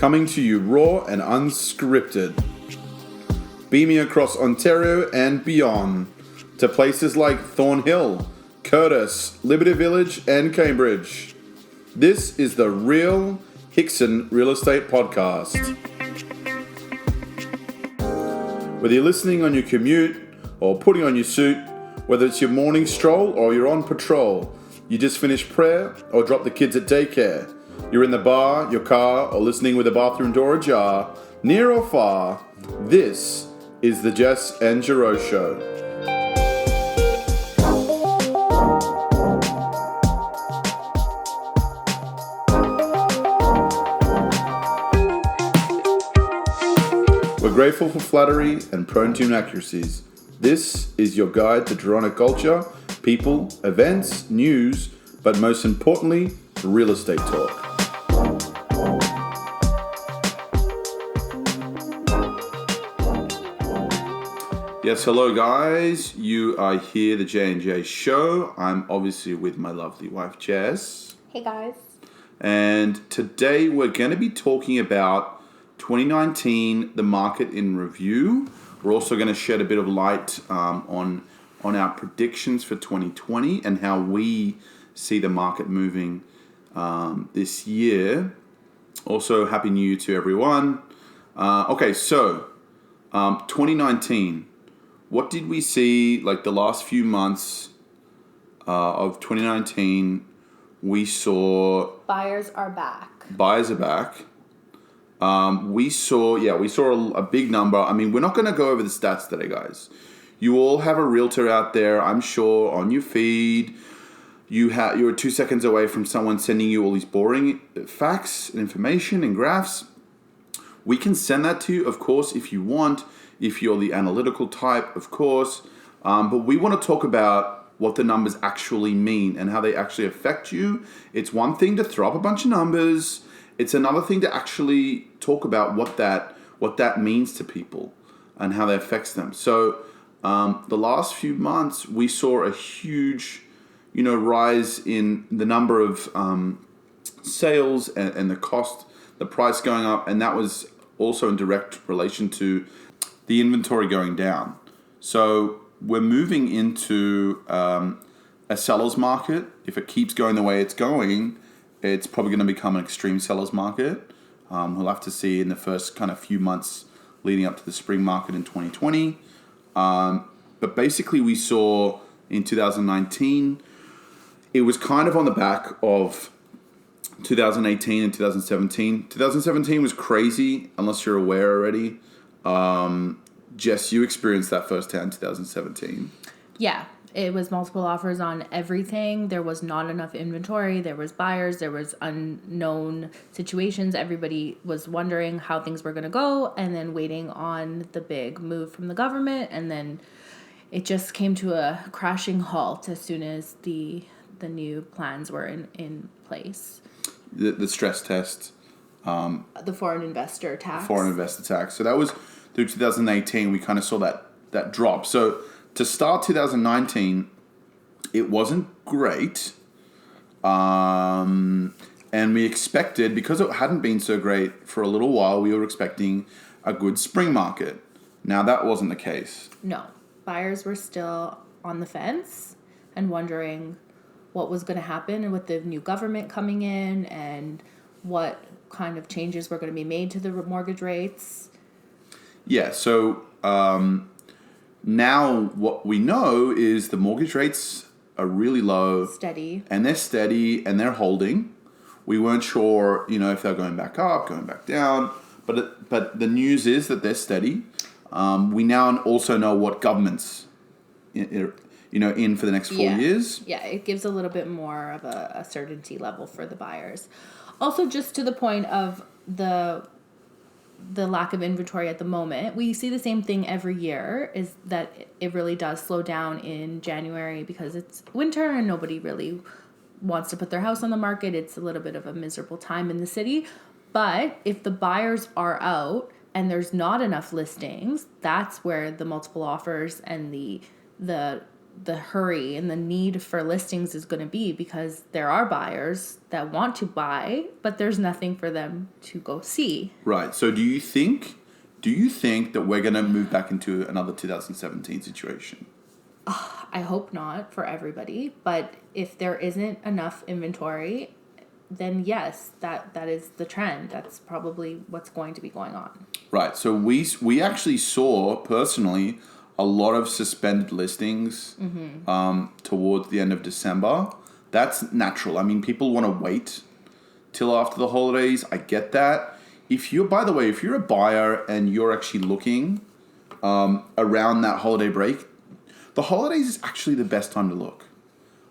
coming to you raw and unscripted. Beaming across Ontario and beyond to places like Thornhill, Curtis, Liberty Village, and Cambridge. This is the Real Hickson Real Estate Podcast. Whether you're listening on your commute or putting on your suit, whether it's your morning stroll or you're on patrol, you just finished prayer or dropped the kids at daycare, you're in the bar, your car, or listening with the bathroom door ajar, near or far, this is the Jess and Giro Show. We're grateful for flattery and prone to inaccuracies. This is your guide to Toronto culture, people, events, news, but most importantly, real estate talk. Yes, hello guys. You are here, the J&J Show. I'm obviously with my lovely wife, Jess. Hey guys. And today we're going to be talking about 2019, the market in review. We're also going to shed a bit of light on our predictions for 2020 and how we see the market moving this year. Also, Happy New Year to everyone. So 2019. What did we see like the last few months of 2019? We saw... Buyers are back. Buyers are back. We saw a big number. I mean, we're not going to go over the stats today, guys. You all have a realtor out there, I'm sure, on your feed. You're 2 seconds away from someone sending you all these boring facts and information and graphs. We can send that to you, of course, if you want, if you're the analytical type, of course. But we want to talk about what the numbers actually mean and how they actually affect you. It's one thing to throw up a bunch of numbers. It's another thing to actually talk about what that means to people and how that affects them. So the last few months, we saw a huge, rise in the number of sales and the cost, the price going up, and that was also in direct relation to the inventory going down. So we're moving into a seller's market. If it keeps going the way it's going, it's probably going to become an extreme seller's market. We'll have to see in the first kind of few months leading up to the spring market in 2020. But basically we saw in 2019, it was kind of on the back of 2018 and 2017. 2017 was crazy, unless you're aware already. Jess, you experienced that firsthand, 2017. Yeah. It was multiple offers on everything. There was not enough inventory. There was buyers. There was unknown situations. Everybody was wondering how things were going to go and then waiting on the big move from the government. And then it just came to a crashing halt as soon as the new plans were in place. The stress test. The foreign investor tax. So that was through 2018. We kind of saw that drop. So to start 2019, it wasn't great. And we expected, because it hadn't been so great for a little while, we were expecting a good spring market. Now, that wasn't the case. No. Buyers were still on the fence and wondering what was going to happen with the new government coming in and what kind of changes were going to be made to the mortgage rates. Yeah, so... now, what we know is the mortgage rates are really low. Steady. And they're holding. We weren't sure, if they're going back up, going back down. But the news is that they're steady. We now also know what government's, in for the next 4 years. Yeah, it gives a little bit more of a certainty level for the buyers. Also, just to the point of the lack of inventory at the moment. We see the same thing every year, is that it really does slow down in January because it's winter and nobody really wants to put their house on the market. It's a little bit of a miserable time in the city. But if the buyers are out and there's not enough listings, that's where the multiple offers and the the hurry and the need for listings is going to be, because there are buyers that want to buy, but there's nothing for them to go see. Right. So do you think that we're going to move back into another 2017 situation? I hope not for everybody, but if there isn't enough inventory, then yes, that is the trend. That's probably what's going to be going on. Right. So we actually saw personally a lot of suspended listings towards the end of December. That's natural. I mean, people want to wait till after the holidays. I get that. If you're a buyer and you're actually looking around that holiday break, the holidays is actually the best time to look.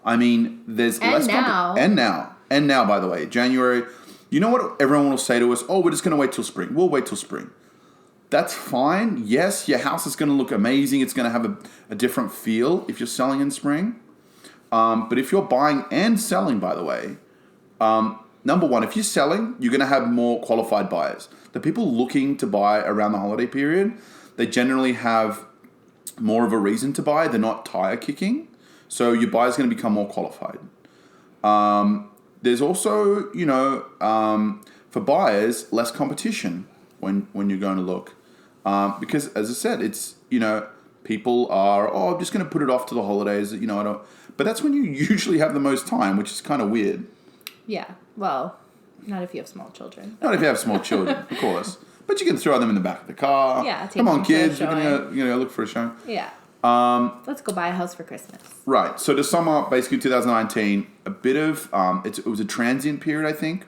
I mean, there's less and now, by the way, January. You know what everyone will say to us? Oh, we're just going to wait till spring. We'll wait till spring. That's fine. Yes, your house is going to look amazing. It's going to have a different feel if you're selling in spring. But if you're buying and selling, by the way, number one, if you're selling, you're going to have more qualified buyers. The people looking to buy around the holiday period, they generally have more of a reason to buy. They're not tire kicking. So your buyer's going to become more qualified. There's also, for buyers, less competition when you're going to look. Because, as I said, it's, people are, I'm just going to put it off to the holidays. But that's when you usually have the most time, which is kind of weird. Yeah, well, not if you have small children. Not if you have small children, of course. But you can throw them in the back of the car. Yeah, take Come on, them to a kids, we're going to look for a show. Yeah. Let's go buy a house for Christmas. Right. So to sum up, basically 2019, a bit of, it was a transient period, I think.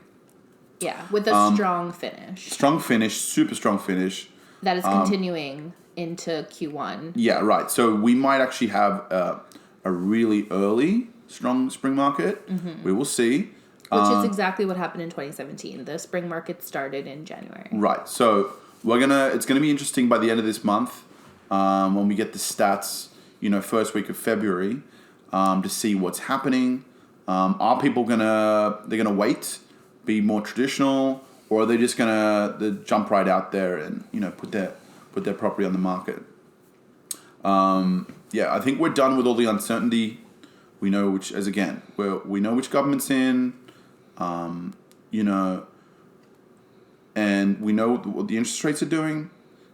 Yeah, with a strong finish. Strong finish, super strong finish. That is continuing into Q1. Yeah, right. So we might actually have a really early strong spring market. Mm-hmm. We will see. Which is exactly what happened in 2017. The spring market started in January. Right. So it's gonna be interesting by the end of this month when we get the stats, first week of February, to see what's happening. Are people they're gonna wait, be more traditional, or are they just gonna jump right out there and put their property on the market? I think we're done with all the uncertainty. We know we know which government's in, and we know what the interest rates are doing,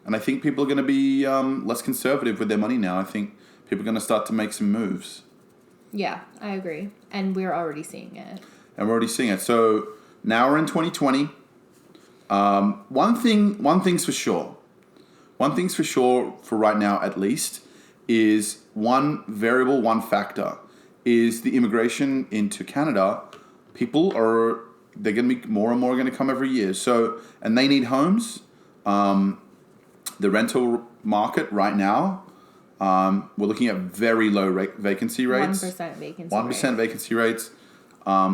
and I think people are going to be less conservative with their money now. I think people are going to start to make some moves. Yeah, I agree, and we're already seeing it. So now we're in 2020. One thing's for sure. One thing's for sure for right now, at least, is one factor is the immigration into Canada. They're going to be more and more going to come every year. So, and they need homes. The rental market right now, we're looking at very low vacancy rates. 1% vacancy 1% vacancy rates.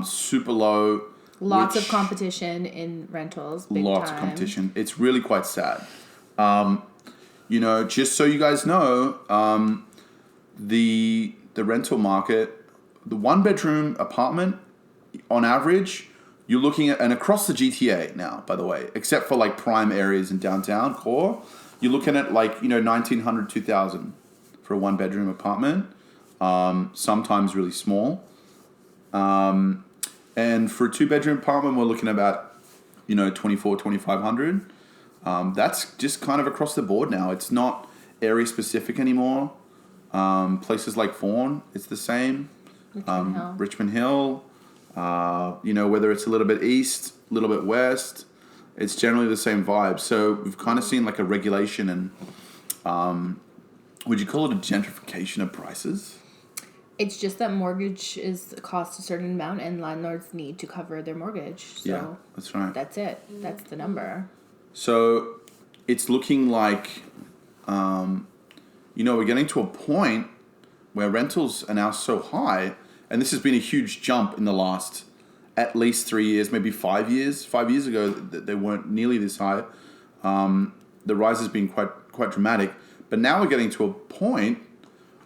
Super low. Lots of competition in rentals. Lots of competition. It's really quite sad. Just so you guys know, the rental market, the one-bedroom apartment, on average, you're looking at, and across the GTA now, by the way, except for like prime areas in downtown core, you're looking at like, $1,900, $2,000 for a one-bedroom apartment, sometimes really small. And for a two-bedroom apartment, we're looking at about, $2,400, $2,500. That's just kind of across the board now. It's not area-specific anymore. Places like Vaughan, it's the same. Richmond Hill. Whether it's a little bit east, a little bit west, it's generally the same vibe. So we've kind of seen like a regulation and, would you call it a gentrification of prices? It's just that mortgage cost a certain amount and landlords need to cover their mortgage. So yeah, that's right. That's it. That's the number. So it's looking like, we're getting to a point where rentals are now so high, and this has been a huge jump in the last at least 3 years, maybe 5 years. 5 years ago, they weren't nearly this high. The rise has been quite dramatic. But now we're getting to a point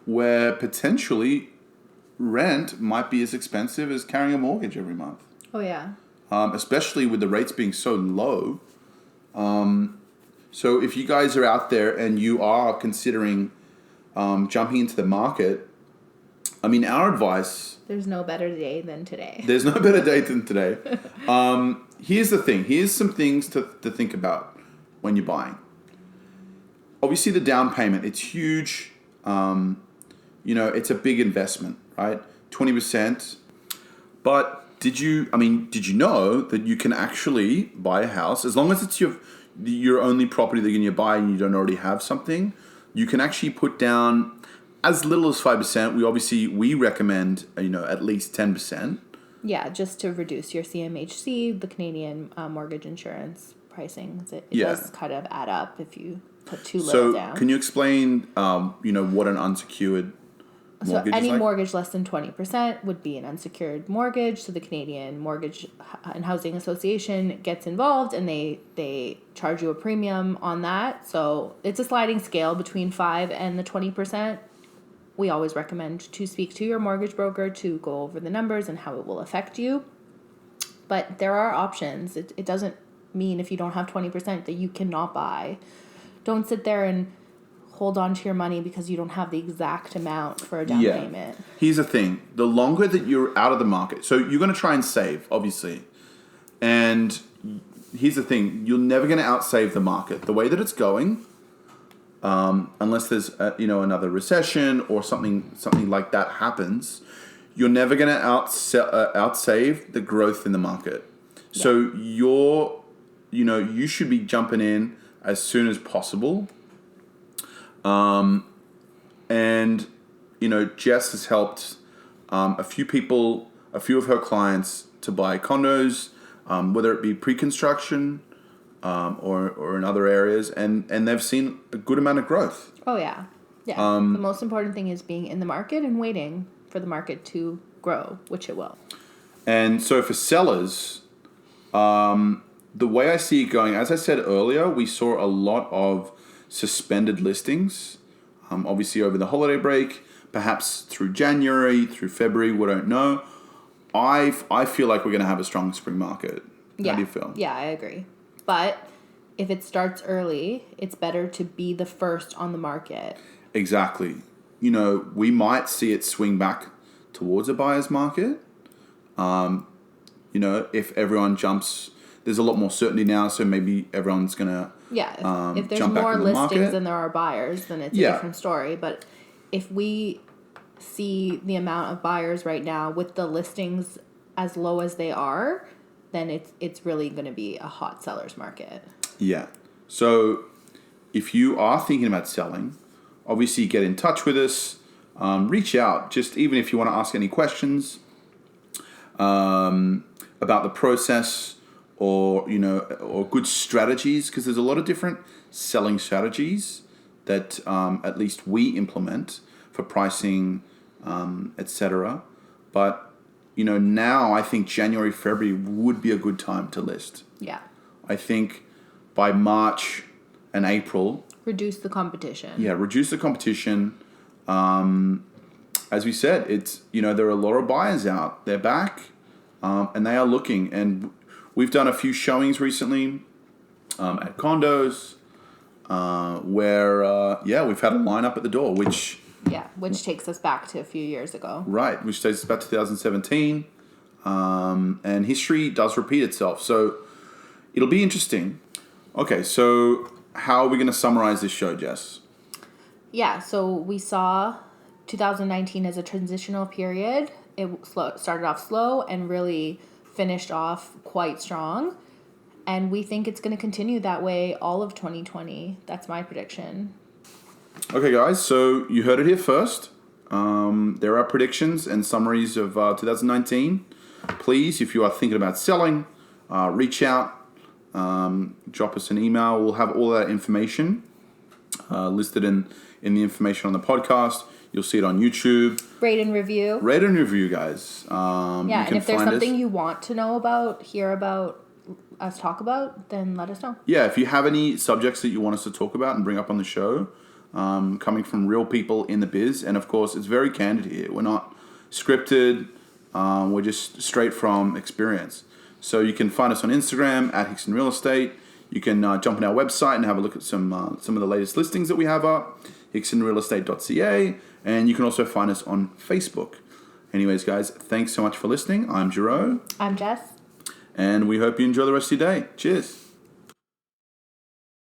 where potentially rent might be as expensive as carrying a mortgage every month. Oh, yeah. Especially with the rates being so low. So if you guys are out there and you are considering jumping into the market, I mean, our advice... There's no better day than today. There's no better day than today. Here's the thing. Here's some things to think about when you're buying. Obviously, the down payment, it's huge. It's a big investment, right? 20%. But did you know that you can actually buy a house, as long as it's your only property that you're going to buy and you don't already have something, you can actually put down as little as 5%. We recommend, at least 10%. Yeah, just to reduce your CMHC, the Canadian mortgage insurance pricing. It does kind of add up if you put too little down. So can you explain, what an unsecured mortgage is any like? mortgage less than 20% would be an unsecured mortgage. So the Canadian Mortgage and Housing Association gets involved and they charge you a premium on that. So it's a sliding scale between 5 and the 20%. We always recommend to speak to your mortgage broker to go over the numbers and how it will affect you. But there are options. It doesn't mean if you don't have 20% that you cannot buy. Don't sit there and hold on to your money because you don't have the exact amount for a down payment. Here's the thing. The longer that you're out of the market, so you're going to try and save, obviously. And here's the thing. You're never going to outsave the market. The way that it's going... unless there's another recession or something like that happens, you're never going to outsave the growth in the market. Yeah. So you should be jumping in as soon as possible. Jess has helped a few of her clients to buy condos, whether it be pre-construction. Or in other areas, and they've seen a good amount of growth. Oh, yeah. Yeah. The most important thing is being in the market and waiting for the market to grow, which it will. And so for sellers, the way I see it going, as I said earlier, we saw a lot of suspended listings, obviously over the holiday break, perhaps through January, through February, we don't know. I feel like we're going to have a strong spring market. How do you feel? Yeah, I agree. But if it starts early, it's better to be the first on the market. Exactly. We might see it swing back towards a buyer's market. If everyone jumps, there's a lot more certainty now, so maybe everyone's going to if there's more listings than there are buyers, then it's a different story. But if we see the amount of buyers right now with the listings as low as they are, then it's really going to be a hot seller's market. Yeah. So if you are thinking about selling, obviously get in touch with us. Reach out, just even if you want to ask any questions about the process or good strategies, because there's a lot of different selling strategies that at least we implement for pricing, etc. But now I think January, February would be a good time to list. Yeah. I think by March and April... Reduce the competition. Yeah, reduce the competition. As we said, it's there are a lot of buyers out. They're back, and they are looking. And we've done a few showings recently at condos where, we've had a line up at the door, which... Yeah, which takes us back to a few years ago. Right, which takes us back to 2017. And history does repeat itself. So it'll be interesting. Okay, so how are we going to summarize this show, Jess? Yeah, so we saw 2019 as a transitional period. It started off slow and really finished off quite strong. And we think it's going to continue that way all of 2020. That's my prediction. Okay, guys, so you heard it here first. There are predictions and summaries of 2019. Please, if you are thinking about selling, reach out, drop us an email. We'll have all that information listed in the information on the podcast. You'll see it on YouTube. Rate and review. Rate and review, guys. And if there's something you want to know about, hear about, us talk about, then let us know. Yeah, if you have any subjects that you want us to talk about and bring up on the show, coming from real people in the biz, and of course, it's very candid here. We're not scripted. We're just straight from experience. So you can find us on Instagram at Hickson Real Estate. You can jump on our website and have a look at some of the latest listings that we have up, hicksonrealestate.ca. And you can also find us on Facebook. Anyways, guys, thanks so much for listening. I'm Jero. I'm Jess. And we hope you enjoy the rest of your day. Cheers.